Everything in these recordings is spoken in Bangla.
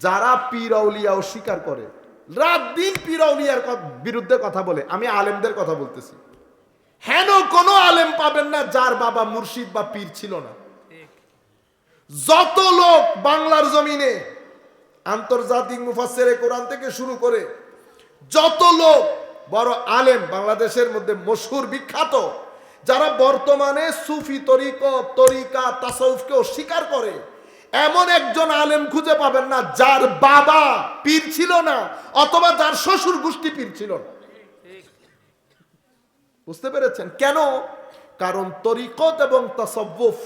যারা পীর আউলিয়া স্বীকার করে, রাত দিন পীর আউলিয়ার বিরুদ্ধে কথা বলে, আমি আলেমদের কথা বলতেছি, হেন কোনো আলেম পাবেন না যার বাবা মুর্শিদ বা পীর ছিল না। যত লোক বাংলার জমিনে আন্তর্জাতিক মুফাসসিরে কোরআন থেকে শুরু করে যত লোক বড় আলেম বাংলাদেশের মধ্যে মশহুর বিখ্যাত, যারা বর্তমানে সুফি তরিকা তাসাউফকে অস্বীকার করে, এমন একজন আলেম খুঁজে পাবেন না যার বাবা পীর ছিল না অথবা যার শ্বশুর গোষ্ঠী পীর ছিল না। বুঝতে পেরেছেন কেন? কারণ তরিকত এবং তাসাউফ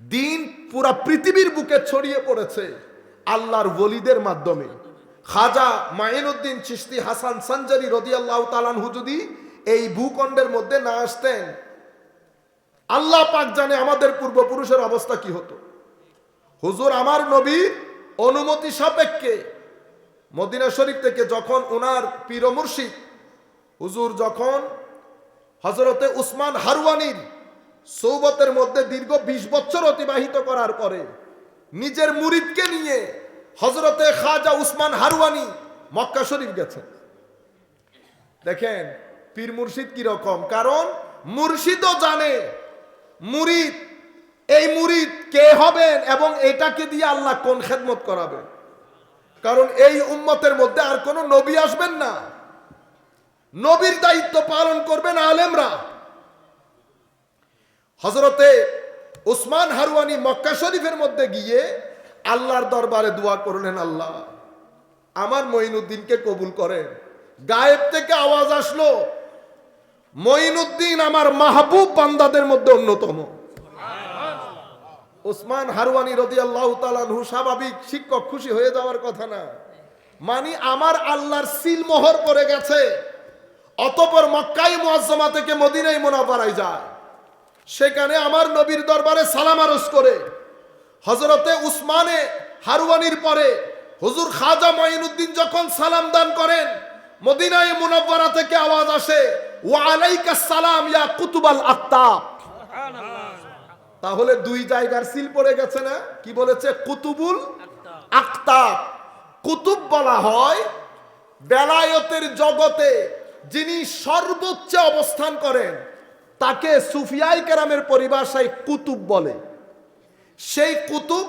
দিন পুরা পৃথিবীর বুকে ছড়িয়ে পড়েছে আল্লাহর ওলিদের মাধ্যমে। খাজা মাইনুদ্দিন চিশতি হাসান সানজারি রাদিয়াল্লাহু তাআলা আনহু যদি এই ভূখণ্ডের মধ্যে না আসতেন, আল্লাহ পাক জানে আমাদের পূর্বপুরুষের অবস্থা কি হতো। হুজুর আমার নবীর অনুমতি সাপেক্ষে মদিনা শরীফ থেকে যখন ওনার পীর ও মুর্শিদ হুজুর যখন হযরতে উসমান হারওয়ানির সৌবতের মধ্যে দীর্ঘ 20 বছর অতিবাহিত করার পরে নিজের মুরিদকে নিয়ে হযরতে খাজা উসমান হারওয়ানি মক্কা শরীফ গেছেন। দেখেন পীর মুর্শিদ কি রকম, কারণ মুর্শিদও জানে মুরিদ এই মুরিদ কে হবেন এবং এটাকে দিয়ে আল্লাহ কোন খেদমত করাবে। কারণ এই উম্মতের মধ্যে আর কোন নবী আসবেন না, নবীর দায়িত্ব পালন করবেন আলেমরা। হযরতে উসমান হারওয়ানি মক্কা শরীফের মধ্যে গিয়ে আল্লাহর দরবারে দোয়া করলেন, আল্লাহ আমার মঈনুদ্দিনকে কবুল করেন। গায়েব থেকে আওয়াজ আসলো, মঈনুদ্দিন আমার মাহবুব বান্দাদের মধ্যে অন্যতম। উসমান হারওয়ানি রাদিয়াল্লাহু তাআলা আনহু স্বাভাবিক শিক্ষক খুশি হয়ে যাওয়ার কথা না, মানে আমার আল্লাহর সিল মোহর পড়ে গেছে। অতঃপর মক্কায়ে মুআজ্জামা থেকে মদিনায়ে মুনাওয়ারায় যায়, সেখানে আমার নবীর দরবারে সালাম আরজ করে হযরতে উসমানে হারওয়ানির পরে হুজুর খাজা মাইনুদ্দিন যখন সালাম দান করেন, মদিনায়ে মুনাওয়ারা থেকে আওয়াজ আসে, ওয়া আলাইকাস সালাম ইয়া কুতুবাল আকতাব। তাহলে দুই জায়গার সিল পড়ে গেছে না? কি বলেছে? কুতুবুল আকতাব। কুতুব বলা হয় বেলায়েতের জগতে যিনি সর্বোচ্চ অবস্থান করেন, তাকে সুফিয়ায়ে কেরামের পরিভাষায় কুতুব বলে। সেই কুতুব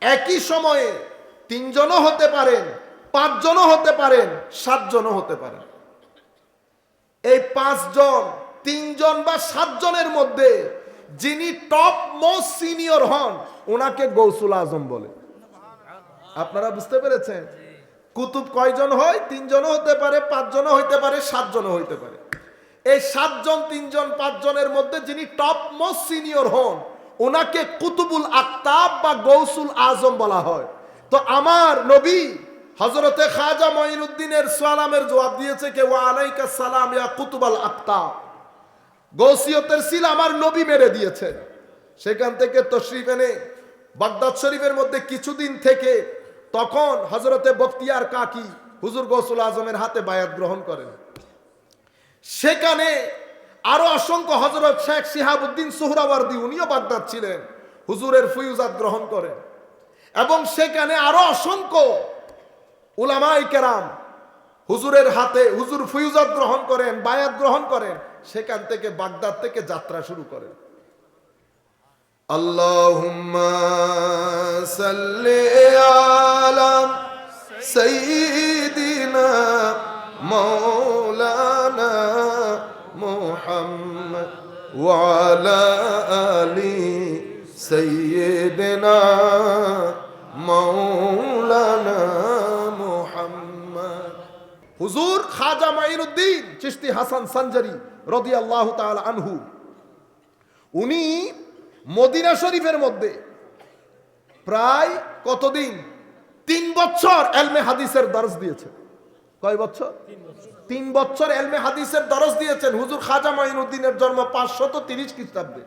একই সময়ে 3 জনও হতে পারেন, 5 জনও হতে পারেন, 7 জনও হতে পারেন। এই 5 জন, 3 জন বা 7 জনের মধ্যে যিনি টপ মোস্ট সিনিয়র হন, ওনাকে গৌসুল আজম বলে। আপনারা বুঝতে পেরেছেন? কুতুব কয়জন হয়? 3 জনও হতে পারে, 5 জনও হইতে পারে, 7 জনও হইতে পারে। এই 7 জন, 3 জন, 5 জনের মধ্যে যিনি টপ মোস্ট সিনিয়র হন, ওনাকে কুতুবুল আকতাব বা গৌসুল আজম বলা হয়। তো আমার নবী হযরতে খাজা মাইনুদ্দিনের সালামের জবাব দিয়েছে কে? ওয়া আলাইকাস সালাম ইয়া কুতুবাল আকতাব। গৌসিয়তের সিল আমার নবী মেরে দিয়েছেন। সেখান থেকে তশরিফ এনে বাগদাদ শরীফের মধ্যে কিছুদিন থেকে তখন হযরতে বখতিয়ার কাকি হুজুর গৌসুল আজমের হাতে বায়াত গ্রহণ করেন। সেখানে আরো অসংখ্য হযরত শেখ শিহাবুদ্দিন সুহরাওয়ার্দী, উনিও বাগদাদ ছিলেন, হুজুরের ফয়ুজাত গ্রহণ করেন। এবং সেখানে আরো অসংখ্য উলামায়ে কেরাম হুজুরের হাতে হুজুর ফয়ুজাত গ্রহণ করেন, বায়াত গ্রহণ করেন। সেখান থেকে বাগদাদ থেকে যাত্রা শুরু করেন। আল্লাহুম্মা সাল্লি আলা সাইয়্যিদিনা মাওলানা মুহাম্মদ ওয়া আলা আলি সাইয়্যিদিনা মাওলানা মুহাম্মদ। হুজুর খাজা মাইনুদ্দিন চিশতি হাসান সানজারি রাদিয়াল্লাহু তাআলা আনহু, উনি মদিনা শরীফের মধ্যে প্রায় কতদিন? 3 বছর এলমে হাদিসের দরস দিয়েছেন। কয় বছর? 3 বছর এলমে হাদিসের দরস দিয়েছেন। হুজুর খাজা মাইনুদ্দিনের জন্ম 530 খ্রিস্টাব্দে,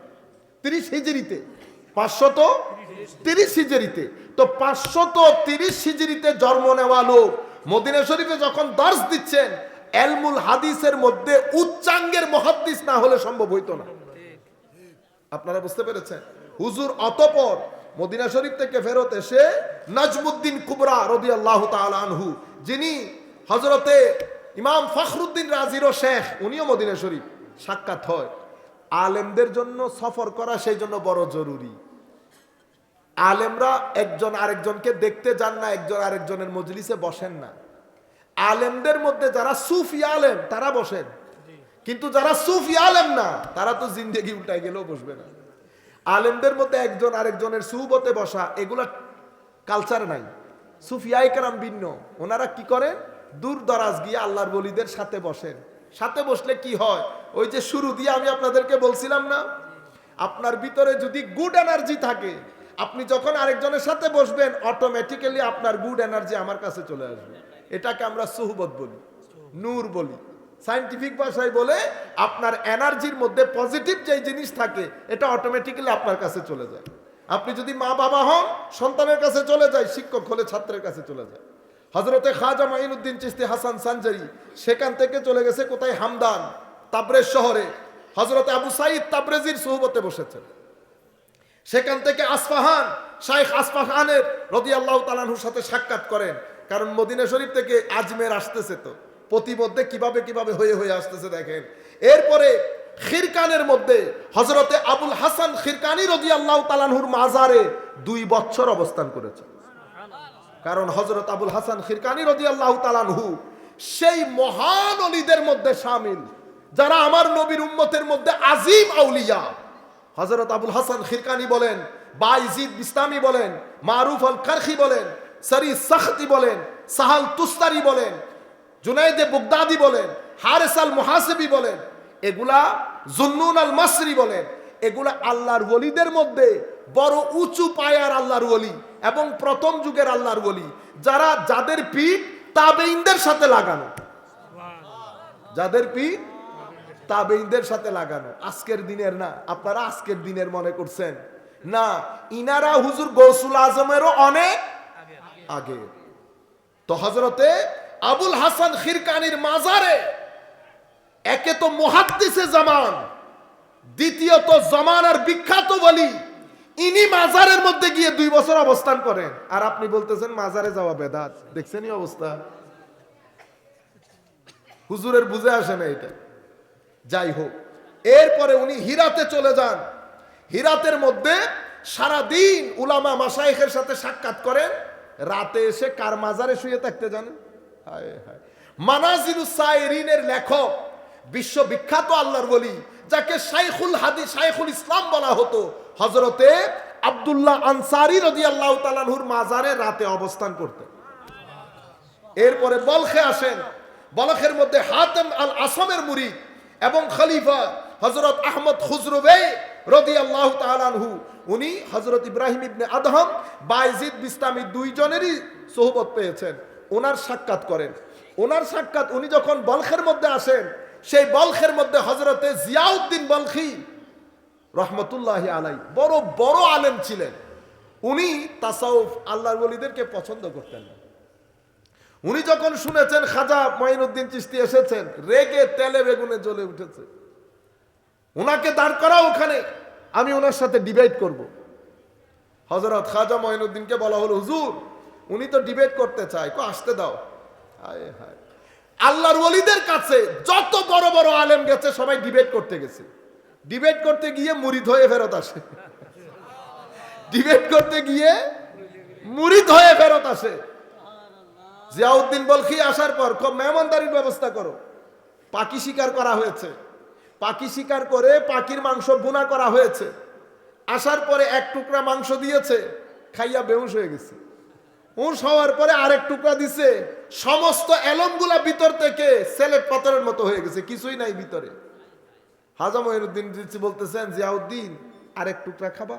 30 হিজরিতে, 530 হিজরিতে। তো 530 হিজরিতে জন্ম নেওয়া লোক মদিনা শরীফে যখন দরস দিচ্ছেন, এলমুল হাদিসের মধ্যে উচ্চাঙ্গের মুহাদ্দিস না হলে সম্ভব হইতো না। আপনারা বুঝতে পেরেছেন? হুজুর অতঃপর মদিনা শরীফ থেকে ফেরত এসে নাজমুদ্দিন কুবরা রাদিয়াল্লাহু তাআলা আনহু, যিনি হযরতে ইমাম ফখরুদ্দিন রাজিরও শেখ, উনিও মদিনা শরীফ, সাক্ষাৎ হয়। আলেমদের জন্য সফর করা সেই জন্য বড় জরুরি। আলেমরা একজন আরেকজনকে দেখতে যান না, একজন আরেকজনের মজলিসে বসেন না। আলেমদের মধ্যে যারা সুফি আলেম তারা বসেন, কিন্তু যারা সুফি আলেম না তারা তো জিন্দেগি উল্টায় গেলেও বসবে না। আলেমদের মধ্যে একজন আরেকজনের সুহবতে বসা, এগুলা কালচার নাই। সুফিয়ায়ে কেরাম ভিন্ন, ওনারা কি করেন, দূর দরাজ গিয়ে আল্লাহর ওলিদের সাথে বসেন। সাথে বসলে কি হয়, ওই যে শুরু দিয়ে আমি আপনাদেরকে বলছিলাম না, আপনার ভিতরে যদি গুড এনার্জি থাকে, আপনি যখন আরেকজনের সাথে বসবেন অটোমেটিক্যালি আপনার গুড এনার্জি আমার কাছে চলে আসবে। এটাকে আমরা সুহবত বলি, নূর বলি। সায়েন্টিফিক ভাষায় বলে আপনার এনার্জির মধ্যে পজিটিভ যে জিনিস থাকে এটা অটোমেটিক্যালি আপনার কাছে চলে যায়। আপনি যদি মা বাবা হন, সন্তানের কাছে চলে যায়, শিক্ষক হলে ছাত্রের কাছে চলে যায়। হযরতে খাজা মাইনুদ্দিন চিশতি হাসান সানজারি সেখান থেকে চলে গেছে কোথায়, হামদান তাবরেজ শহরে। হযরতে আবু সাঈদ তাবরেজির সুহবতে বসেছেন। সেখান থেকে আসফাহান, শাইখ আসফাহানের রাদিয়াল্লাহু তাআলা আনহুর সাথে সাক্ষাৎ করেন। কারণ মদিনা শরীফ থেকে আজমের আসতেছে, তো প্রতিমধ্যে কিভাবে কিভাবে হয়ে হয়ে আসতেছে দেখেন। এরপরে খিরকানের মধ্যে হযরতে আবুল হাসান খিরকানী রাদিয়াল্লাহু তাআলা আনহুর মাজারে 2 বছর অবস্থান করেছে। কারণ হযরত আবুল হাসান খিরকানী রাদিয়াল্লাহু তাআলা আনহু সেই মহান ওলিদের মধ্যে শামিল, যারা আমার নবীর উম্মতের মধ্যে আজিম আউলিয়া। হযরত আবুল হাসান খিরকানী বলেন, বাইজিদ বিস্তামি বলেন, মারুফ আল কারখি বলেন, সরি সখতি বলেন, সাহাল তুস্তারি বলেন, জুনাইদে বুগদাদি বলেন, হারিস আল মুহাসিবি বলেন, এগুলা জুন্নুন আল মাসরি বলেন, এগুলা আল্লাহর ওলিদের মধ্যে বড় উঁচু পায়ার আল্লাহর ওলি এবং প্রথম যুগের আল্লাহর ওলি, যাদের পিঠ তাবেঈনদের সাথে লাগানো, যাদের পিঠ তাবেঈনদের সাথে লাগানো। আজকের দিনের না, আপনারা আজকের দিনের মনে করছেন না, ইনারা হুজুর গৌসুল আজমেরও অনেক আগে। তো হযরতে আবুল হাসান খিরকানীর মাজারে একে তো মুহাদ্দিসে জামান, দ্বিতীয়ত জামানার বিখ্যাত ওলি, ইনি মাজারের মধ্যে গিয়ে 2 বছর অবস্থান করেন। আর আপনি বলতেছেন মাজারে যাওয়া বেদাত। দেখছেনই অবস্থা, হুজুরের বুঝে আসে না এটা। যাই হোক, এরপরে উনি হিরাতে চলে যান। হিরাতের মধ্যে সারাদিন উলামা মাশায়েখের সাথে সাক্ষাৎ করেন। রাতে এসে কার মাজারে শুয়ে থাকতে জানেন? হায় হায়, মানাজিলুস সাইরিনের লেখক, বিশ্ববিখ্যাত আল্লাহর ওলি, যাকে শাইখুল হাদিস, শাইখুল ইসলাম বলা হতো, হযরতে আব্দুল্লাহ আনসারী রাদিয়াল্লাহু তাআলা আনহুর মাজারে রাতে অবস্থান করতেন। এরপরে বলখে আসেন। বলখের মধ্যে হাতেম আল আসমের মুরিদ এবং খলিফা হযরত আহমদ খুজরুবে রাদিয়াল্লাহু তাআলা আনহু, উনি হযরত ইব্রাহিম ইবনে আদহাম, বাইজিদ বিস্তামি 2 জনেরই সোহবত পেয়েছেন। ওনার সাক্ষাৎ করেন। ওনার সাক্ষাৎ, উনি যখন বলখের মধ্যে আসেন, সেই বলখের মধ্যে হযরতে জিয়াউদ্দিন বলখি রহমতুল্লাহি আলাইহি বড় বড় আলেম ছিলেন। উনি তাসাউফ, আল্লাহর ওলিদেরকে পছন্দ করতেন না। উনি যখন শুনেছেন খাজা মাইনুদ্দিন চিশতি এসেছেন, রেগে তেলে বেগুনে জ্বলে উঠেছে। উনাকে দাঁড় করা ওখানে, আমি ওনার সাথে ডিবেট করব। হযরত খাজা মাইনুদ্দিনকে বলা হলো, হুজুর উনি তো ডিবেট করতে চায়, আসতে দাও। হায় হায়, আল্লাহর ওলিদের কাছে যত বড় বড় আলেম গেছে সবাই ডিবেট করতে গেছে। ডিবেট করতে গিয়ে মুরিদ হয়ে ফেরত আসে। ডিবেট করতে গিয়ে মুরিদ হয়ে ফেরত আসে। জিয়াউদ্দিন বলখি আসার পর মেহমানদারির ব্যবস্থা করো। পাখি শিকার করা হয়েছে, পাখি শিকার করে পাখির মাংস ভুনা করা হয়েছে। আসার পরে 1 টুকরা মাংস দিয়েছে, খাইয়া বেহুশ হয়ে গেছে। হুঁশ হওয়ার পরে আরেক টুকরা দিছে, সমস্ত এলমগুলা ভিতর থেকে সেলেট পাথরের মতো হয়ে গেছে, কিছুই নাই ভিতরে। হাজা মঈনুদ্দিন বলতেছেন, জিয়াউদ্দিন আরেক টুকরা খাবা?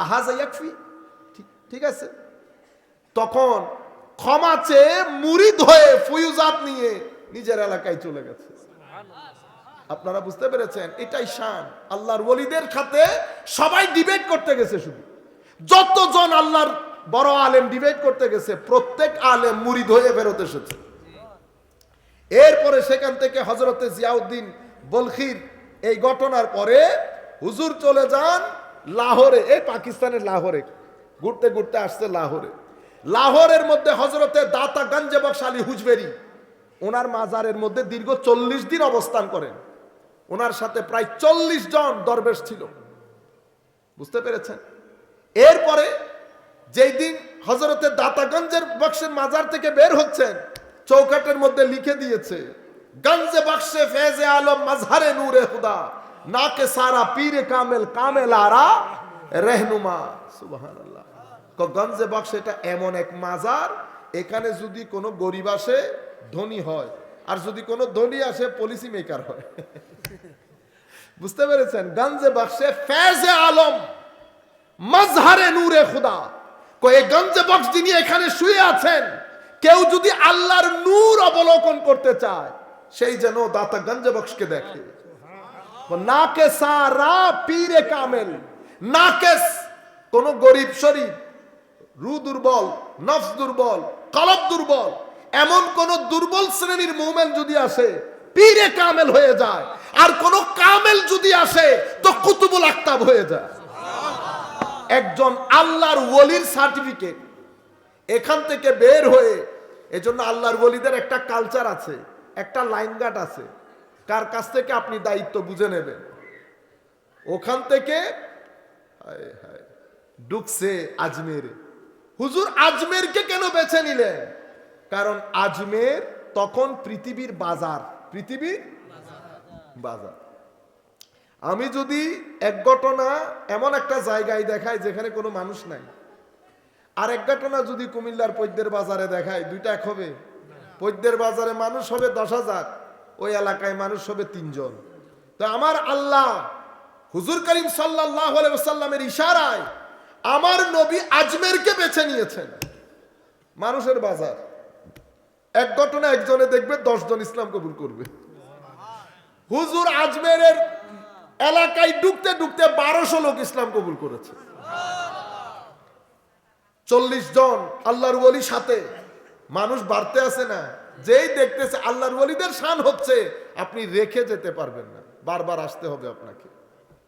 আহাজা ইয়াকফি, ঠিক আছে। তখন ক্ষমা চেয়ে মুরিদ হয়ে ফুয়ুজাত নিয়ে নিজের এলাকায় চলে গেছে। আপনারা বুঝতে পেরেছেন? এটাই শান আল্লাহর ওলিদের সাথে। সবাই ডিবেট করতে গেছে, শুধু যতজন আল্লাহর বড় আলেম ডিবেট করতে গেছে, প্রত্যেক আলেম মুরিদ হয়ে ফেরত এসেছে। এরপরে সেখান থেকে হযরতে জিয়াউদ্দিন বলখির এই ঘটনার পরে হুজুর চলে যান লাহোরে, এই পাকিস্তানের লাহোরে ঘুরতে ঘুরতে আসছে লাহোরে। লাহোরের মধ্যে হজরতে দাতা গঞ্জে বখশ আলী হুজবেরি, ওনার মাজারের মধ্যে দীর্ঘ 40 দিন অবস্থান করেন। ওনার সাথে প্রায় 40 জন দরবেশ ছিল, বুঝতে পেরেছেন? এরপরে যেই দিন হজরতে দাতাগঞ্জের বক্সের মাজার থেকে বের হচ্ছেন, চৌকাটের মধ্যে লিখে দিয়েছে, গঞ্জে বক্সে ফেজে আলম মজহারে নূরে খুদা, না কে সারা পীরে কামেল কামেল আরা রহনুমা। সুবহানাল্লাহ। গঞ্জে বক্স এটা এমন এক মাজার, এখানে যদি কোনো গরিব আসে ধনী হয়, আর যদি কোনো ধনী আসে পলিসি মেকার হয়। বুঝতে পেরেছেন? গঞ্জে বক্সে ফেজে আলম মজহারে নূরে খুদা, এই গঞ্জে বক্স যিনি এখানে শুয়ে আছেন, কেউ যদি আল্লাহর নূর অবলোকন করতে চায়, সেই যেন দাতা গঞ্জে বক্সকে দেখে। না কে সারা পীরে কামেল, না কে কোন গরিব শরীফ, রু দুর্বল, নফস দুর্বল, কলব দুর্বল, এমন কোন দুর্বল শ্রেণীর মুমিন যদি আসে, পীরে কামেল হয়ে যায়। আর কোন কামেল যদি আসে তো কুতুবুল আকতাব হয়ে যায়। একজন আল্লাহর ওলির সার্টিফিকেট এখান থেকে বের হয়ে, এজন্য আল্লাহর ওলিদের একটা কালচার আছে, একটা লাইন গার্ড আছে, কার কাছ থেকে আপনি দায়িত্ব বুঝে নেবেন। ওখান থেকে ঢুকছে আজমেরে। হুজুর আজমেরকে কেন বেছে নিলেন? কারণ আজমের তখন পৃথিবীর বাজার, পৃথিবীর বাজার। আমি যদি এক ঘটনা এমন একটা জায়গায় দেখাই যেখানে কোনো মানুষ নাই, আর এক ঘটনা যদি কুমিল্লার পদ্মের বাজারে দেখায়, দুইটা এক হবে? পদ্মের বাজারে মানুষ হবে 10,000, ওই এলাকায় মানুষ হবে 3 জন। তো আমার আল্লাহ হুজুর করিম সাল্লাল্লাহু আলাইহি ওয়াসাল্লামের ইশারায় আমার নবী আজমেরকে বেছে নিয়েছেন। মানুষের বাজার, এক ঘটনা একজনে দেখবে 10 জন ইসলাম কবুল করবে। হুজুর আজমেরের এলাকায় ঢুকতে ঢুকতে 1200 লোক ইসলাম কবুল করেছে। 40 জন আল্লাহর ওলি সাথে, মানুষ বাড়তে আছে না, যেই দেখতেছে আল্লাহর ওলিদের শান হচ্ছে, আপনি রেখে যেতে পারবেন না, বারবার আসতে হবে আপনাকে।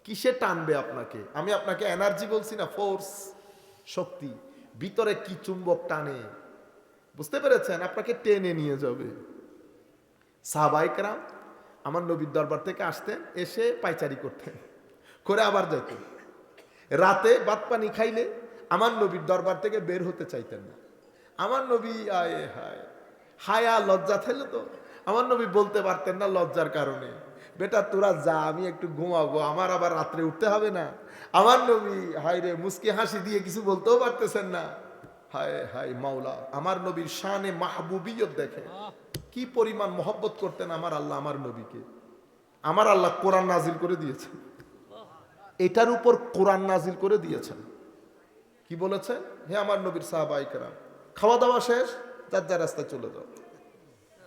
কিসে টানবে আপনাকে? আমি আপনাকে এনার্জি বলছি না, ফোর্স, শক্তি, ভিতরে কি চুম্বক টানে, বুঝতে পেরেছেন? আপনাকে টেনে নিয়ে যাবে। সাহাবায়ে কেরাম আমার নবীর দরবার থেকে আসতেন, এসে পায়চারি করতেন, করে আবার যেতেন। রাতে ভাত পানি খাইলে আমার নবীর দরবার থেকে বের হতে চাইতেন না। আমার নবী হায়া লজ্জা থাকলে তো আমার নবী বলতে পারতেন না লজ্জার কারণে, বেটা তোরা যা, আমি একটু ঘুমাবো, আমার আবার রাত্রে উঠতে হবে না। আমার নবী হায় রে মুস্কি হাসি দিয়ে কিছু বলতেও পারতেছেন না। হায় হায় মাওলা, আমার নবীর শানে মাহবুবিয়ত দেখে, কি পরিমাণ মহব্বত করতেন আমার আল্লাহ আমার নবীকে। আমার আল্লাহ কোরআন নাজিল করে দিয়েছেন, এটার উপর কোরআন নাজিল করে দিয়েছেন। কি বলেছেন? হে আমার নবীর সাহাবায়ে কেরাম, খাওয়া দাওয়া শেষ, যার যার রাস্তায় চলে যাও।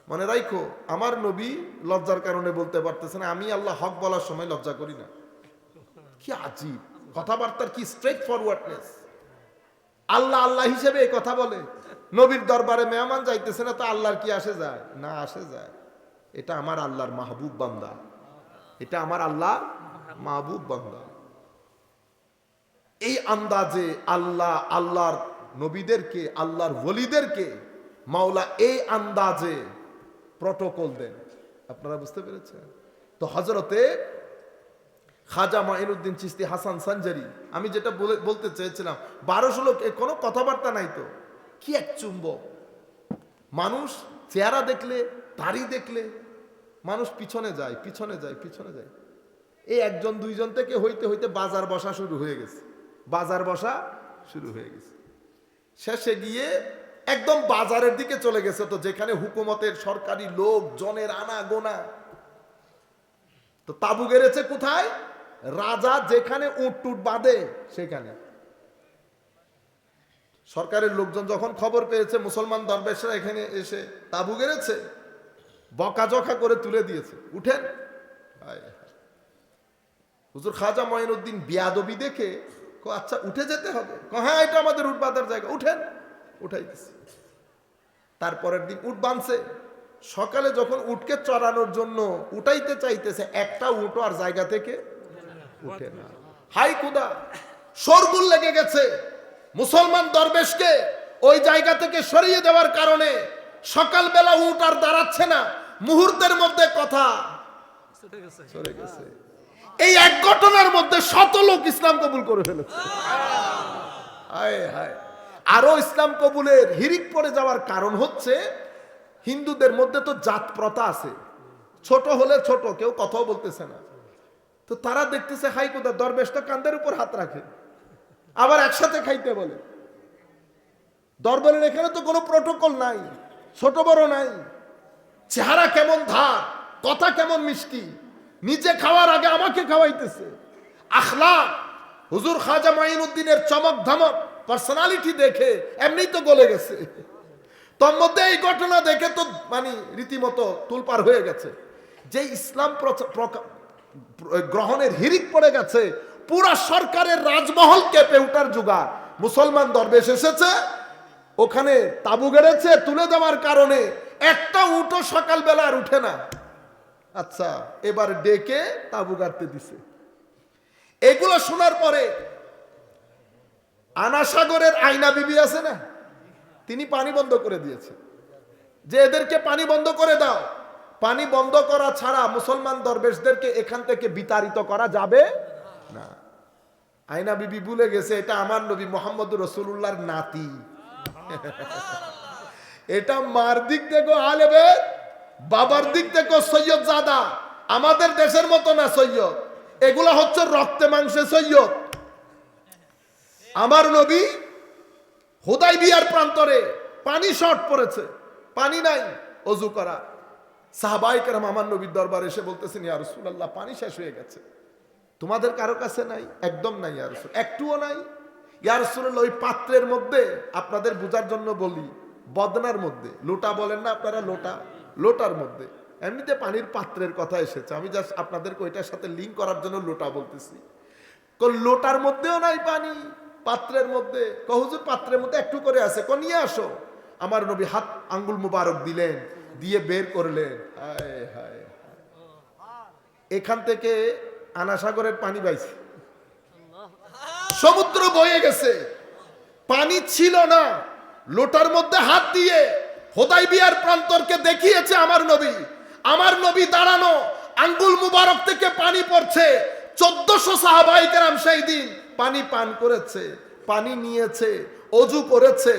মনে রাখো, আমার নবী লজ্জার কারণে বলতে পারতেছেন, আমি আল্লাহ হক বলার সময় লজ্জা করি না। কি আজীব কথাবার্তার, কি স্ট্রেট ফরওয়ার্ডনেস। আল্লাহ আল্লাহ হিসেবে এই কথা বলে। নবীর দরবারে মেহমান যাইতেছে না, তো আল্লাহর কি আসে যায়? না, আসে যায়। এটা আমার আল্লাহর মাহবুব বান্দা, এটা আমার আল্লাহর মাহবুব বান্দা। এই আন্দাজে আল্লাহ আল্লাহর নবীদেরকে, আল্লাহর ওলিদেরকে মাওলা এই আন্দাজে প্রটোকল দেন। আপনারা বুঝতে পেরেছেন? তো হযরতে খাজা মাইনুদ্দিন চিশতি হাসান সানজারি, আমি যেটা বলতে চেয়েছিলাম, 1200 লোক, কোনো কথাবার্তা নাই তো, কি এক চুম্বক। মানুষ চেহারা দেখলে, দাড়ি দেখলে মানুষ পিছনে যায়, পিছনে যায়, পিছনে যায়। এই 1 জন 2 জন থেকে হইতে হইতে বাজার বসা শুরু হয়ে গেছে, বাজার বসা শুরু হয়ে গেছে। শেষে গিয়ে একদম বাজারের দিকে চলে গেছে, তো যেখানে হুকুমতের সরকারি লোক জনের আনা গোনা। তো তাবু গেড়েছে কোথায়? রাজা যেখানে উট টুট বাঁধে সেখানে। সরকারের লোকজন যখন খবর পেয়েছে মুসলমান দরবেশরা এখানে এসে তাবু গেড়েছে, বকাঝকা করে তুলে দিয়েছে, উঠেন। হুজুর খাজা মঈনুদ্দিন বিয়াদবি দেখে, আচ্ছা উঠে যেতে হবে, হ্যাঁ এটা আমাদের উট বাঁধার জায়গা, উঠেন। উঠাই দিছে। তারপরের দিন উট বাঁধছে। সকালে যখন উটকে চড়ানোর জন্য উঠাইতে চাইতেছে, একটা উটও আর জায়গা থেকে উঠে না। হাই খুদা, শোরগোল লেগে গেছে। মুসলমান দরবেশকে ওই জায়গা থেকে সরিয়ে দেওয়ার কারণে সকালবেলা উঠ আর দাঁড়াচ্ছে না, মুহূর্তের মধ্যে কথা সরে গেছে। এই এক ঘটনার মধ্যে শত লোক ইসলাম কবুল করে ফেলেছে। হায় হায়। আরো ইসলাম কবুলের হিরিক পড়ে যাওয়ার কারণ হচ্ছে হিন্দুদের মধ্যে তো জাত প্রথা আছে, ছোট হলে ছোট, কেউ কথাও বলতেছে না। তো তারা দেখতেছে হাই কোথা দরবেশটা কাঁধের উপর হাত রাখে, আবার একসাথে খাইতে বলে। দরবারের এখানে তো কোনো প্রটোকল নাই, ছোট বড় নাই, চেহারা কেমন ধার, কথা কেমন মিষ্টি, নিজে খাওয়ার আগে আমাকে খাওয়াইতেছে। আখলাক, হুজুর খাজা মাইনুদ্দিনের চমক ধমক পার্সোনালিটি দেখে এমনি তো গলে গেছে। তোর মধ্যে এই ঘটনা দেখে তো মানে রীতিমতো তুলপার হয়ে গেছে। যে ইসলাম গ্রহণের হিরিক পড়ে গেছে, পুরা সরকারের রাজমহল কেঁপে উঠার জোগাড়। মুসলমান দরবেশ এসেছে, ওখানে তাবু গেড়েছে, তুলে দেওয়ার কারণে একটা উঠো সকালবেলা আর উঠে না। আচ্ছা, এবার ডেকে তাবু গাড়তে দিছে। এগুলো শোনার পরে আনাসাগরের আয়না বিবি আছে না, তিনি পানি বন্ধ করে দিয়েছে, যে এদেরকে পানি বন্ধ করে দাও। পানি বন্ধ করা ছাড়া মুসলমান দরবেশদেরকে এখান থেকে বিতাড়িত করা যাবে না। আয়না বিবি ভুলে গেছে এটা আমার নবী মোহাম্মদ রাসূলুল্লাহর নাতি। এটা মার দিক থেকে আলেবে, বাবার দিক থেকে সৈয়দ জাদা। আমাদের দেশের মতো না সৈয়দ, এগুলা হচ্ছে রক্তে মাংসে সৈয়দ। আমার নবী হুদাইবিয়ার প্রান্তরে পানি শর্ট পড়েছে, পানি নাই ওযু করা। সাহাবায়ে কেরাম আমার নবীর দরবারে এসে বলতেছেন, ইয়া রাসূলুল্লাহ, পানি শেষ হয়ে গেছে, তোমাদের কারো কাছে নাই? একদম নাই ইয়া রাসূল, একটুও নাই। ইয়া রাসূলুল্লাহ, ওই পাত্রের মধ্যে, আপনাদের বোঝার জন্য বলি, বদনার মধ্যে, লোটা বলেন না আপনারা, লোটা, লোটার মধ্যে, এমনিতে পানির পাত্রের কথা এসেছে, আমি জাস্ট আপনাদেরকে ওইটার সাথে লিঙ্ক করার জন্য লোটা বলতেছি। লোটার মধ্যেও নাই পানি, পাত্রের মধ্যে। হুজুর পাত্রের মধ্যে একটু করে আছে, নিয়ে আসো। আমার নবী হাত আঙ্গুল মুবারক দিলেন, দিয়ে বের করলেন। হায় হায়, এখান থেকে আনাসাগরের পানি পাইছে, সমুদ্র বয়ে গেছে, পানি ছিল না। লোটার মধ্যে হাত দিয়ে হুদাইবিয়ার প্রান্তরকে দেখিয়েছে আমার নবী। আমার নবী দাঁড়ানো, আঙ্গুল মুবারক থেকে পানি পড়ছে। 1400 সাহাবায়ে কেরাম সেই দিন পানি পান করেছে, পানি নিয়েছে, অজু করেছে।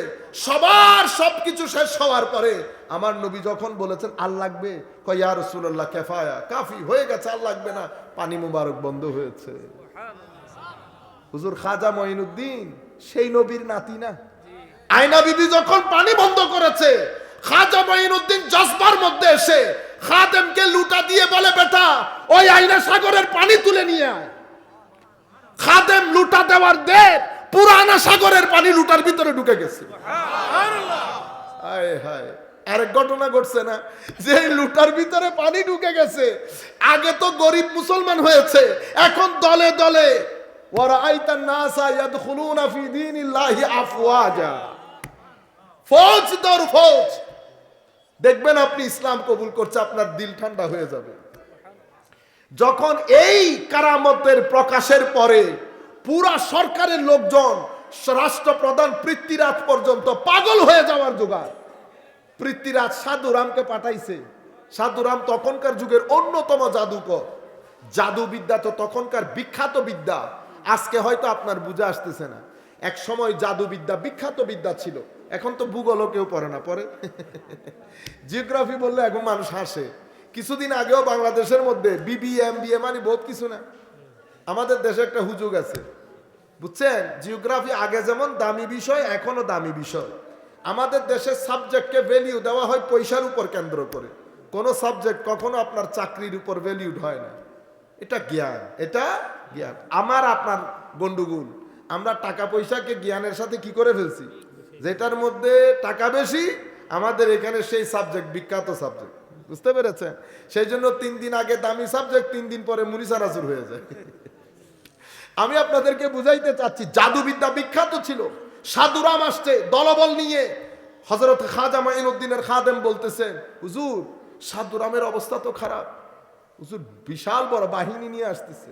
সবার সবকিছু শেষ হওয়ার পরে আমার নবী যখন বলেছেন আর লাগবে, কয় ইয়া রাসূলুল্লাহ কিফায়া, কাফি হয়ে গেছে, আর লাগবে না। পানি মুবারক বন্ধ হয়েছে। হুজুর খাজা মঈনুদ্দিন সেই নবীর নাতি না? আয়না বিবি যখন পানি বন্ধ করেছে, খাজা মঈনুদ্দিন জজবার মধ্যে এসে খাদেমকে লুটা দিয়ে বলে, বেটা ওই আয়না সাগরের পানি তুলে নিয়ে আয়। খাদেম লুটা দেওয়ার দে, পুরানা সাগরের পানি লুটার ভিতরে ঢুকে গেছে। হায় হায়, আরেক ঘটনা ঘটছে না, যে লুটার ভিতরে পানি ঢুকে গেছে। আগে তো গরিব মুসলমান হয়েছে, এখন দলে দলে ওয়ারাআইতান নাসা ইয়াদখুলুনা ফি দীনিল্লাহি আফওয়াজা, ফৌজ দর ফৌজ। দেখবেন আপনি ইসলাম কবুল করছে, আপনার দিল ঠান্ডা হয়ে যাবে। যখন এই কারামতের প্রকাশের পরে পুরা সরকারের লোকজন, রাষ্ট্রপ্রধান পৃথ্বীরাজ পর্যন্ত পাগল হয়ে যাওয়ার জোগাড়। পৃথ্বীরাজ সাধুরামকে পাঠাইছে। সাধুরাম তখনকার যুগের অন্যতম জাদুকর। জাদুবিদ্যা তো তখনকার বিখ্যাত বিদ্যা, আজকে হয়তো আপনার বুঝে আসতেছে না। এক সময় জাদুবিদ্যা বিখ্যাত বিদ্যা ছিল, এখন তো ভূগোলও কেউ পড়ে না, পড়ে জিওগ্রাফি বললে এখন মানুষ হাসে। কিছুদিন আগেও বাংলাদেশের মধ্যে বিবিএ এমবিএ মানে বহুত কিছু না, আমাদের দেশে একটা হুজুগ আছে, বুঝছেন? জিওগ্রাফি আগে যেমন দামি বিষয়, এখনো দামি বিষয়। আমাদের দেশের সাবজেক্টকে ভ্যালিউ দেওয়া হয় পয়সার উপর কেন্দ্র করে। কোনো সাবজেক্ট কখনো আপনার চাকরির উপর ভ্যালিউড হয় না। এটা জ্ঞান, এটা জ্ঞান। আমার আপনার গন্ডগোল, আমরা টাকা পয়সাকে জ্ঞানের সাথে কি করে ফেলছি, যেটার মধ্যে টাকা বেশি, আমাদের এখানে সেই সাবজেক্ট বিখ্যাত সাবজেক্ট, বুঝতে পেরেছেন? সেই জন্য 3 দিন আগে দামি সাবজেক্ট, 3 দিন পরে মুরিসারাসুর হয়ে যায়। আমি আপনাদেরকে বুঝাইতে চাচ্ছি, জাদুবিদ্যা বিখ্যাত ছিল। সাধুরাম আসছে দলবল নিয়ে, হযরত খাজা মাইনুদ্দিনের খাদেম বলতেছেন, হুজুর সাধুরামের অবস্থা তো খারাপ, হুজুর বিশাল বড় বাহিনী নিয়ে আসতেছে।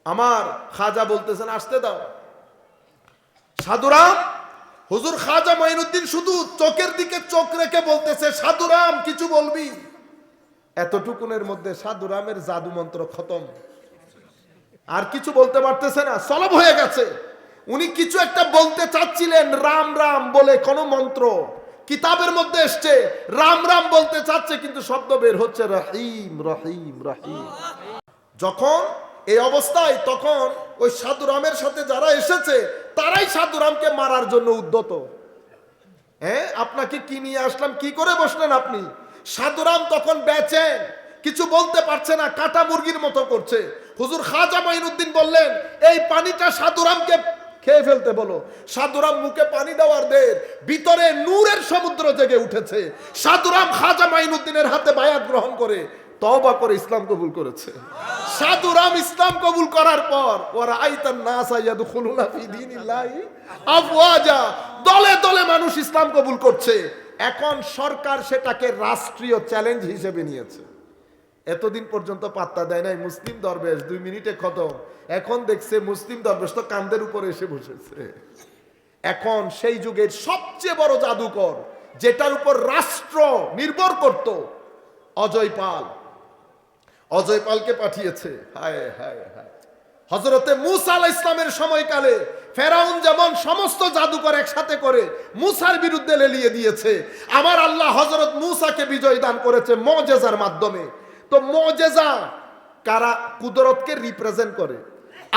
আমার খাজা বলতেছেন আসতে দাও। সাধুরাম, হুজুর খাজা মঈনুদ্দিন শুধু চোখের দিকে চোখ রেখে বলতেছে সাধুরাম কিছু বলবি। এতটুকুনের মধ্যে সাধুরামের জাদু মন্ত্র খতম, আর কিছু বলতে পারতেছে না, সলভ হয়ে গেছে। উনি কিছু একটা বলতে চাচ্ছিলেন, রাম রাম বলে কোন মন্ত্র কিতাবের মধ্যে এসছে, রাম রাম বলতে চাচ্ছে কিন্তু শব্দ বের হচ্ছে রহিম রহিম রহিম। যখন এই অবস্থায় তখন ওই সাধুরামের সাথে যারা এসেছে তারাই সাধুরামকে মারার জন্য উদ্যত। হ্যাঁ, আপনাকে কি নিয়ে আসলাম, কি করে বসলেন আপনি? সাধুরাম তখন বেচেন, কিছু বলতে পারছে না, কাটা মুরগির মতো করছে। হুজুর খাজা মঈনুদ্দিন বললেন এই পানিটা সাধুরামকে খেয়ে ফেলতে বলো। সাধুরাম মুখে পানি দেওয়ার দের ভিতরে নূরের সমুদ্র জেগে উঠেছে। সাধুরাম খাজা মঈনুদ্দিনের হাতে বায়াত গ্রহণ করে তওবা করে ইসলাম কবুল করেছে। সাধুরাম ইসলাম কবুল করার পর ওরা আইতান নাস ইয়াদখুলুনা ফি দীনিল্লাহি আফওয়াজা, দলে দলে মানুষ ইসলাম কবুল করছে। এখন সরকার সেটাকে রাষ্ট্রীয় চ্যালেঞ্জ হিসেবে নিয়েছে। এতদিন পর্যন্ত পাত্তা দেয় নাই মুসলিম দরবেশ 2 মিনিটে খতম, এখন দেখছে মুসলিম দরবেশ তো কান্দের উপরে এসে বসেছে। এখন সেই যুগের সবচেয়ে বড় জাদুকর, যেটার উপর রাষ্ট্র নির্ভর করত, অজয় পাল, অজয় পালকে পাঠিয়েছে। হায় হায় হায়, হযরতে মূসা আলাইহিস সালামের সময়কালে ফেরাউন যেমন সমস্ত জাদুকর একসাথে করে মূসার বিরুদ্ধে লেলিয়ে দিয়েছে, আমার আল্লাহ হযরত মূসাকে বিজয় দান করেছে মুজিজার মাধ্যমে। তো মুজিজা কারা? কুদরতকে রিপ্রেজেন্ট করে।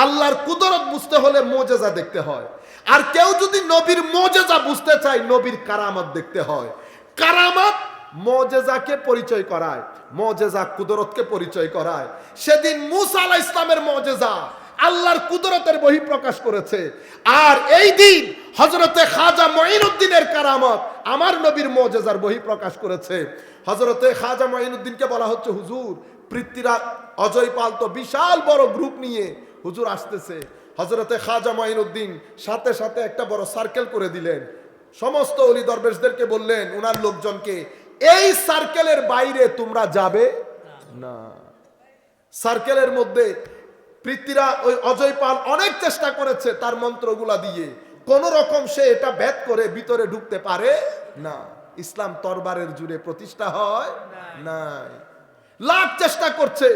আল্লাহর কুদরত বুঝতে হলে মুজিজা দেখতে হয়, আর কেউ যদি নবীর মুজিজা বুঝতে চায় নবীর কারামত দেখতে হয়। কারামত মুজিজাকে পরিচয় করায়, মুজিজা কুদরতকে পরিচয় করায়। সেদিন মূসা আলাইহিস সালামের মুজিজা আল্লাহর কুদরতের বহিঃপ্রকাশ করেছে, আর এই দিন হযরতে খাজা মঈনুদ্দিনের কারামত আমার নবীর মুজিজার বহিঃপ্রকাশ করেছে। হযরতে খাজা মঈনুদ্দিনকে বলা হচ্ছে হুজুর, পৃথ্বীরাজ অজয় পাল তো বিশাল বড় গ্রুপ নিয়ে হুজুর আসতেছে। হযরতে খাজা মঈনুদ্দিন সাথে সাথে একটা বড় সার্কেল করে দিলেন, সমস্ত ওলি দরবেশদেরকে বললেন ওনার লোকজনকে এই সার্কেলের বাইরে তোমরা যাবে না। সার্কেলের মধ্যে পৃথ্বীরাজ ওই অজয় পাল অনেক চেষ্টা করেছে তার মন্ত্রগুলা দিয়ে, কোন রকম সে এটা ভেদ করে ভিতরে ঢুকতে পারে না। ইসলাম তরবারের জুড়ে প্রতিষ্ঠা হয় নাই, লাখ চেষ্টা করছে।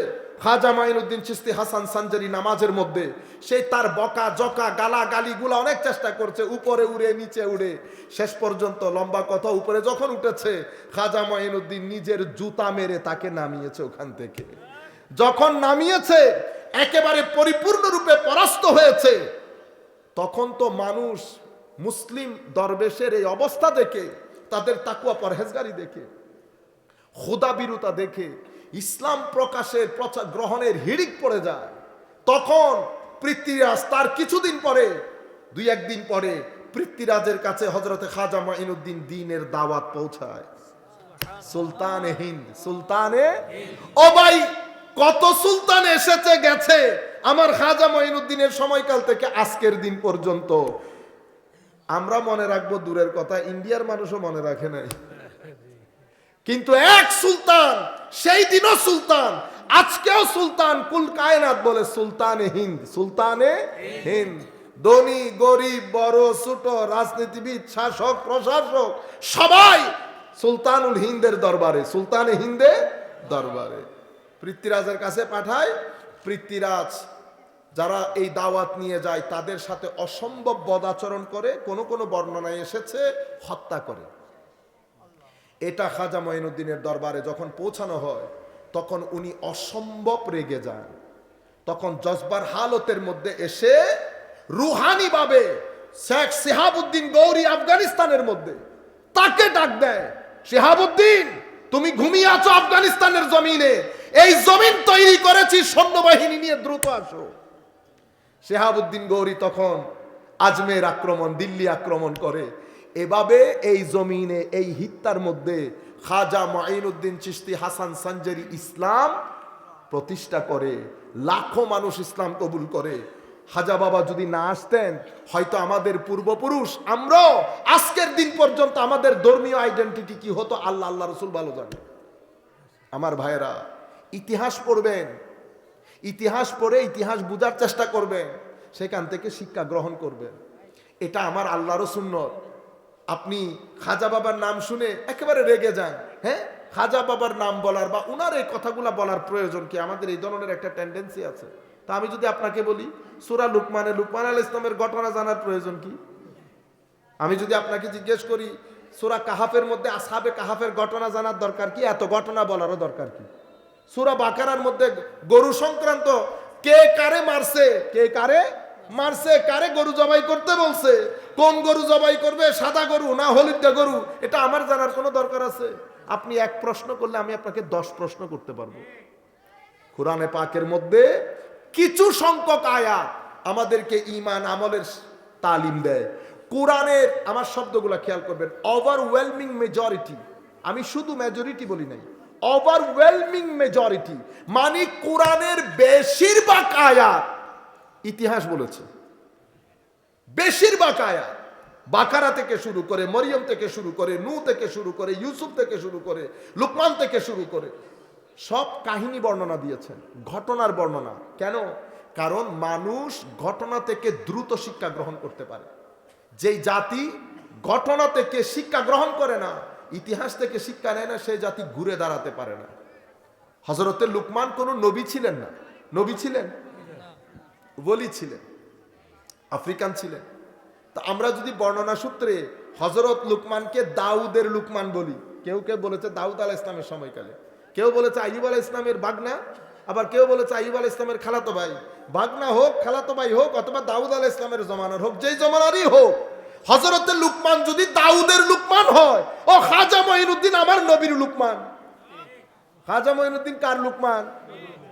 খাজা মঈনুদ্দিন চিশতি হাসান সানজারি নামাজের মধ্যে সেই তার বকা জকা গালা গালিগুলা অনেক চেষ্টা করছে, উপরে উড়ে নিচে উড়ে, শেষ পর্যন্ত লম্বা কথা উপরে যখন উঠেছে খাজা মঈনুদ্দিন নিজের জুতা মেরে তাকে নামিয়েছে ওখান থেকে। যখন নামিয়েছে একেবারে পরিপূর্ণরূপে পরাস্ত হয়েছে, তখন তো মানুষ মুসলিম দরবেশের এই অবস্থা দেখে, তাদের তাকওয়া পরহেজগারি দেখে, খোদাবিরুতা দেখে ইসলাম প্রকাশের গ্রহণের হিড়িক পড়ে যায়। তখন পৃথ্বীরাজ তার কিছুদিন পরে, 2-1 দিন পরে পৃথ্বীরাজের কাছে হযরতে খাজা মঈনুদ্দিন দ্বীনের দাওয়াত পৌঁছায়। সুলতানে হিন্দ, সুলতানে ও ভাই, কত সুলতান এসেছে গেছে আমার খাজা মঈনুদ্দিনের সময়কাল থেকে আজকের দিন পর্যন্ত। আমরা মনে রাখবো দূরের কথা, ইন্ডিয়ার মানুষও মনে রাখে নাই, কিন্তু এক সুলতান, সেই দিনও সুলতান, আজকেও সুলতান, কুল কায়নাত বলে সুলতানে হিন্দ, সুলতানে হিন্দ। ধনী গরিব বড় ছোট, রাজনীতিবিদ শাসক প্রশাসক সবাই সুলতানুল হিন্দের দরবারে, সুলতানে হিন্দের দরবারে পৃথ্বীরাজের কাছে পাঠায়। পৃথ্বীরাজ যারা এই দাওয়াত নিয়ে যায় তাদের সাথে অসম্ভব বদাচরণ করে, কোন কোন বর্ণনায় এসেছে হত্যা করে। এটা খাজা মঈনুদ্দিনের দরবারে যখন পৌঁছানো হয় তখন উনি অসম্ভব রেগে যান। তখন জজবার হালতের মধ্যে এসে রুহানি ভাবে শেখ শিহাবুদ্দিন গৌরী আফগানিস্তানের মধ্যে তাকে ডাক দেয়, শিহাবুদ্দিন তুমি ঘুমিয়ে আছো আফগানিস্তানের জমিনে, এই জমিন তৈরি করেছি, সৈন্যবাহিনী নিয়ে দ্রুত আসো। শিহাবুদ্দিন গৌরী তখন আজমের আক্রমণ, দিল্লি আক্রমণ করে। এভাবে এই জমিনে এই হিত্তার মধ্যে খাজা মঈনুদ্দিন চিশতি হাসান সানজারি ইসলাম প্রতিষ্ঠা করে, লাখো মানুষ ইসলাম কবুল করে। খাজা বাবা যদি না আসতেন হয়তো আমাদের পূর্বপুরুষ, আমরাও আজকের দিন পর্যন্ত আমাদের ধর্মীয় আইডেন্টিটি কি হতো আল্লাহ আল্লাহ রসুল ভালো জানে। আমার ভাইয়েরা, ইতিহাস পড়বেন, ইতিহাস পড়ে ইতিহাস বোঝার চেষ্টা করবেন, সেখান থেকে শিক্ষা গ্রহণ করবেন। এটা আমার আল্লাহরও সুন্নত। আপনি খাজা বাবার নাম শুনে একেবারে রেগে যান, হ্যাঁ, খাজা বাবার নাম বলার বা উনার এই কথাগুলা বলার প্রয়োজন কি? আমাদের এই ধরনের একটা টেন্ডেন্সি আছে। তা আমি যদি আপনাকে বলি সূরা লুকমান আলাইহিস সালামের ঘটনা জানার প্রয়োজন কি? আমি যদি আপনাকে জিজ্ঞেস করি সূরা কাহাফের মধ্যে আসহাবে কাহাফের ঘটনা জানার দরকার কি? এত ঘটনা বলারও দরকার কি? সূরা বাকারার মধ্যে গরু সংক্রান্ত কে কারে মারছে, কে কারে মারছে, কারে গরু জবাই করতে বলছে, কোন গরু জবাই করবে, সাদা গরু না হলুদা গরু, এটা আমার জানার কোনো দরকার আছে? আপনি এক প্রশ্ন করলে আমি আপনাকে 10 প্রশ্ন করতে পারবো। কোরআনে পাকের মধ্যে কিছু সংখ্যক আয়াত আমাদেরকে ঈমান আমলের তালিম দেয়। কোরআনের, আমার শব্দগুলো খেয়াল করবেন, ওভারওয়েলমিং মেজরিটি, আমি শুধু মেজরিটি বলি নাই, ওভারওয়েলমিং মেজরিটি মানে কোরআনের বেশিরভাগ আয়াত ইতিহাস বলেছে। বেশিরভাগ আয়াত বাকারা থেকে শুরু করে, মরিয়ম থেকে শুরু করে, নূহ থেকে শুরু করে, ইউসুফ থেকে শুরু করে, লুকমান থেকে শুরু করে সব কাহিনী বর্ণনা দিয়েছেন, ঘটনার বর্ণনা। কেন? কারণ মানুষ ঘটনা থেকে দ্রুত শিক্ষা গ্রহণ করতে পারে। যেই জাতি ঘটনা থেকে শিক্ষা গ্রহণ করে না, ইতিহাস থেকে শিক্ষা নেয় না, সেই জাতি ঘুরে দাঁড়াতে পারে না। হযরতে লুকমান কোনো নবী ছিলেন না। নবী ছিলেন? ওলি ছিলেন, আফ্রিকান ছিলেন। তা আমরা যদি বর্ণনা সূত্রে হযরত লুকমানকে দাউদের লুকমান বলি, কেউ কেউ বলেছে দাউদ আলাইহিস সালামের সময়কালে, কেউ বলেছে আইয়ুব আলাইহিস সালামের বাগনা, আবার কেউ বলেছে আইয়ুব আলাইহিস সালামের খালাতো ভাই। বাগনা হোক, খালাতো ভাই হোক, অথবা দাউদ আলাইহিস সালামের জমানার হোক, যেই জমানারই হোক, হযরতে লুকমান যদি দাউদের লুকমান হয়, ও খাজা মঈনুদ্দিন আমার নবীর লুকমান। খাজা মঈনুদ্দিন কার লুকমান?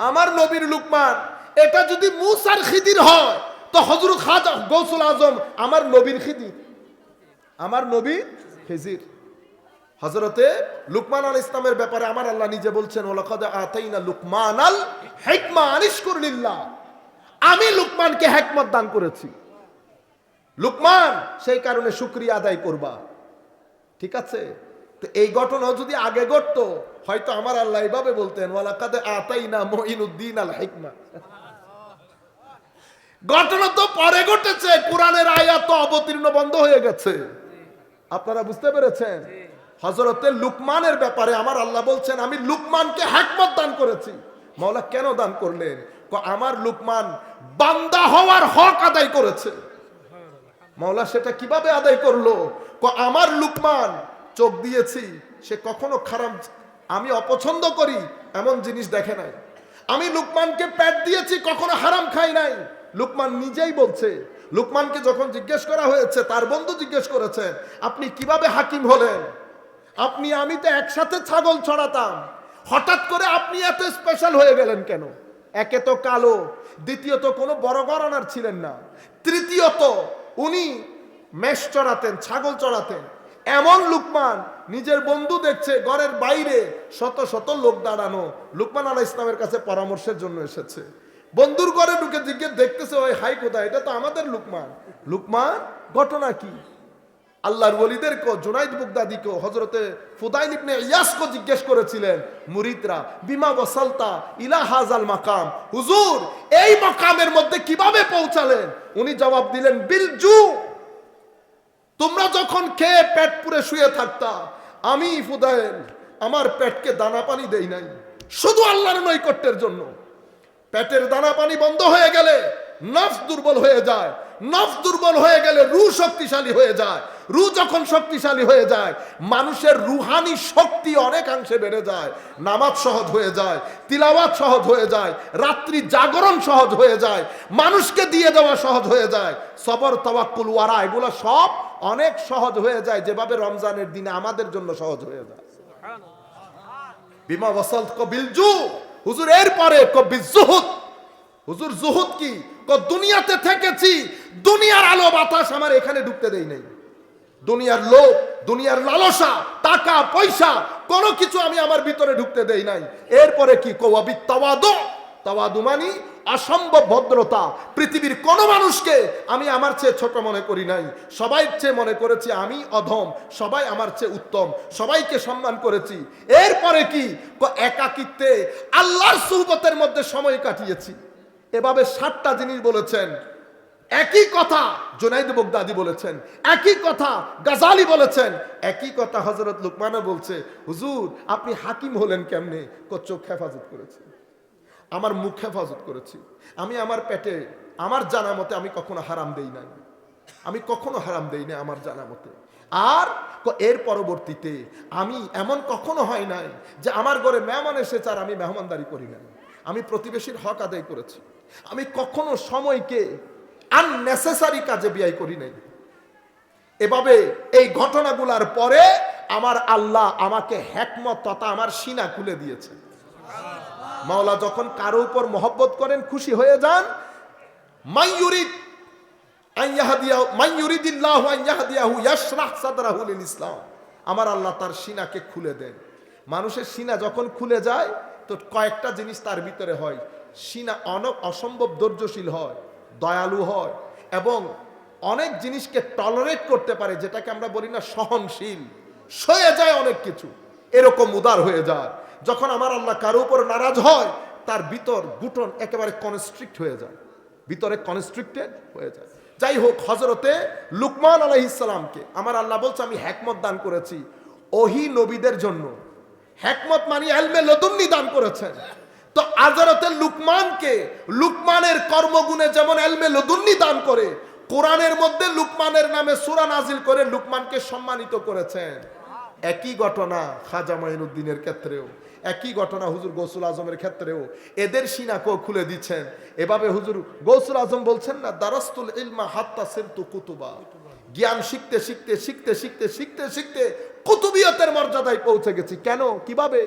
আমার নবীর লুকমান। এটা যদি মুসার খিদির হয়, তো হযরত খাজা গৌসুল আজম আমার নবীর খিদির, আমার নবীর খিজির। হযরতে লুকমান আলাইহিস সালামের ব্যাপারে আমার আল্লাহ নিজে বলছেন, ওয়ালাকাদ আতাইনা লুকমানাল হিকমা আনিশকুর লিল্লাহ, আমি লুকমানকে হিকমত দান করেছি। লুকমান, সেই কারণে শুকরিয়া আদায় করবা। ঠিক আছে? তো এই ঘটনা যদি আগে ঘটতো, হয়তো আমার আল্লাহ এইভাবে বলতেন, ওয়ালাকাদ আতাইনা মুঈনুদ্দিন আল হিকমা। ঘটনা তো পরে ঘটেছে, কোরআনের আয়াত তো অবতীর্ণ বন্ধ হয়ে গেছে। আপনারা বুঝতে পেরেছেন? হযরতে লুকমানের ব্যাপারে আমার আল্লাহ বলছেন, আমি লুকমানকে হিকমত দান করেছি। মাওলা কেন দান করলেন? আমার লুকমান বান্দা হওয়ার হক আদায় করেছে। মাওলা সেটা কিভাবে আদায় করলো? আমার লুকমান চোখ দিয়েছি, সে কখনো খারাপ, আমি অপছন্দ করি এমন জিনিস দেখে নাই। আমি লুকমানকে পেট দিয়েছি, কখনো হারাম খাই নাই। লুকমান নিজেই বলছে। লুকমানকে যখন জিজ্ঞেস করা হয়েছে, তার বন্ধু জিজ্ঞেস করেছেন, আপনি কিভাবে হাকিম হলেন? আমি তো একসাথে ছাগল ছড়াতাম, হঠাৎ করে আপনি এত স্পেশাল হয়ে গেলেন কেন? একে তো কালো, দ্বিতীয়ত কোনো বড় ঘরানার ছিলেন না, তৃতীয়ত উনি মেষ চড়াতেন, ছাগল চড়াতেন। এমন লুকমান নিজের বন্ধু দেখছে ঘরের বাইরে শত শত লোক দাঁড়ানো, লুকমান আলাইহিস সালামের কাছে পরামর্শের জন্য এসেছে। বন্ধুর ঘরে ঢুকে জিজ্ঞেস দেখতেছে, ওই হাই কোথায়, এটা তো আমাদের লুকমান। লুকমান ঘটনা কি? আল্লাহর ওলিদেরকে, জুনাইদ বুগদাদিকে, হযরতে ফুদাইল ইবনে ইয়াসকে জিজ্ঞেস করেছিলেন মুরিদরা, বিমা ওয়াসালতা ইলা হাযাল মাকাম, হুজুর এই মাকামের মধ্যে কিভাবে পৌঁছালেন? উনি জবাব দিলেন, বিল জু, তোমরা যখন খেয়ে পেট পুরে শুয়ে থাকতা, আমি ফুদাইল আমার পেটকে দানা পানি দেই নাই শুধু আল্লাহর নৈকট্যের জন্য। পেটের দানা পানি বন্ধ হয়ে গেলে নফস দুর্বল হয়ে যায়, নফস দুর্বল হয়ে গেলে রূহ শক্তিশালী হয়ে যায়, রূহ যখন শক্তিশালী হয়ে যায়, মানুষের রুহানি শক্তি অনেকাংশে বেড়ে যায়, নামাজ সহজ হয়ে যায়, তিলাওয়াত সহজ হয়ে যায়, রাত্রি জাগরণ সহজ হয়ে যায়, মানুষকে দিয়ে দেওয়া সহজ হয়ে যায়, সবর তাওয়াক্কুল ওয়ারা এগুলো সব অনেক সহজ হয়ে যায়, যেভাবে রমজানের দিনে আমাদের জন্য সহজ হয়ে যায়। বিমা ওয়াসালত কবিল জু, হুজুর এরপরে কবি জুহুদ। হুজুর জুহুদ কি? দুনিয়াতে থেকেছি, দুনিয়ার আলো বাতাস আমার এখানে ঢুকতে দেই নাই, দুনিয়ার লোভ, দুনিয়ার লালসা, টাকা পয়সা কোনো কিছু আমি আমার ভিতরে ঢুকতে দেই নাই। এরপরে কি? কওয়াবি তাওয়াদু, তাওয়াদু মানে অসম্ভব ভদ্রতা। পৃথিবীর কোন মানুষকে আমি আমার চেয়ে ছোট মনে করি নাই, সবাই চেয়ে মনে করেছি আমি অধম, সবাই আমার চেয়ে উত্তম, সবাইকে সম্মান করেছি। এরপরে কি? একাকিত্বে আল্লাহর সুহবতের মধ্যে সময় কাটিয়েছি। এভাবে 7টা জিনিস বলেছেন। একই কথা জুনাইদ বাগদাদি বলেছেন, একই কথা গাজালি বলেছেন, একই কথা হযরত লুকমানও বলছে। হুজুর আপনি হাকিম হলেন কেমনে? চোখ হেফাজত করেছি, আমার মুখ হেফাজত করেছি, আমি আমার পেটে আমার জানা মতে আমি কখনো হারাম দেই নাই, আমি কখনো হারাম দেই না আমার জানা মতে। আর এর পরবর্তীতে আমি এমন কখনো হয় নাই যে আমার ঘরে মেহমান এসেছে আর আমি মেহমানদারি করি না, আমি প্রতিবেশীর হক আদায় করেছি, আমি কখনো সময়কে আননেসেসারি কাজে ব্যয় করি নাই। এভাবে এই ঘটনাগুলোর পরে আমার আল্লাহ আমাকে হিকমত তথা আমার সিনা খুলে দিয়েছে। মাওলা যখন কারো উপর মহব্বত করেন, খুশি হয়ে যান, মাইয়ুরিদ মাইয়ুরিদিল্লাহু আন ইয়াহদিয়াহু ইয়াশরাহ সাদরাহু লিল ইসলাম। আমার আল্লাহ তার সিনাকে খুলে দেন। মানুষের সিনা যখন খুলে যায় তো কয়েকটা জিনিস তার ভিতরে হয়। সিনা অসম্ভব ধৈর্যশীল হয়, দয়ালু হয় এবং অনেক জিনিসকে টলারেট করতে পারে, যেটাকে আমরা বলি না সহনশীল, সয়ে যায় অনেক কিছু, এরকম উদার হয়ে যায়। যখন আমার আল্লাহ কারো উপর নারাজ হয় তার ভিতর গুটন একেবারে কনস্ট্রিক্ট হয়ে যায়, ভিতরে কনস্ট্রিক্টেড হয়ে যায়। যাই হোক, হযরতে লুকমান আলাইহিস সালামকে আমার আল্লাহ বলছে আমি হিকমত দান করেছি ওহি নবীদের জন্য। হিকমত মানে ইলমে লদুন্নি দান করেছেন। তো হযরতে লুকমানকে লুকমানের কর্মগুণে যেমন ইলমে লদুন্নি দান করে, কোরআনের মধ্যে লুকমানের নামে সূরা নাজিল করে লুকমানকে সম্মানিত করেছেন। একই ঘটনা খাজা মাইনুদ্দিনের ক্ষেত্রেও, একই ঘটনা হুজুর গৌসুল আজমের ক্ষেত্রেও, এদের সিনাকেও খুলে দিচ্ছেন। এভাবে হুজুর গৌসুল আজম বলছেন না, দারাস্তুল ইলমা হাত্তা সিরতু কুতুবা, জ্ঞান শিখতে শিখতে শিখতে শিখতে শিখতে শিখতে কুতুবিয়তের মর্যাদায় পৌঁছে গেছি। কেন? কিভাবে?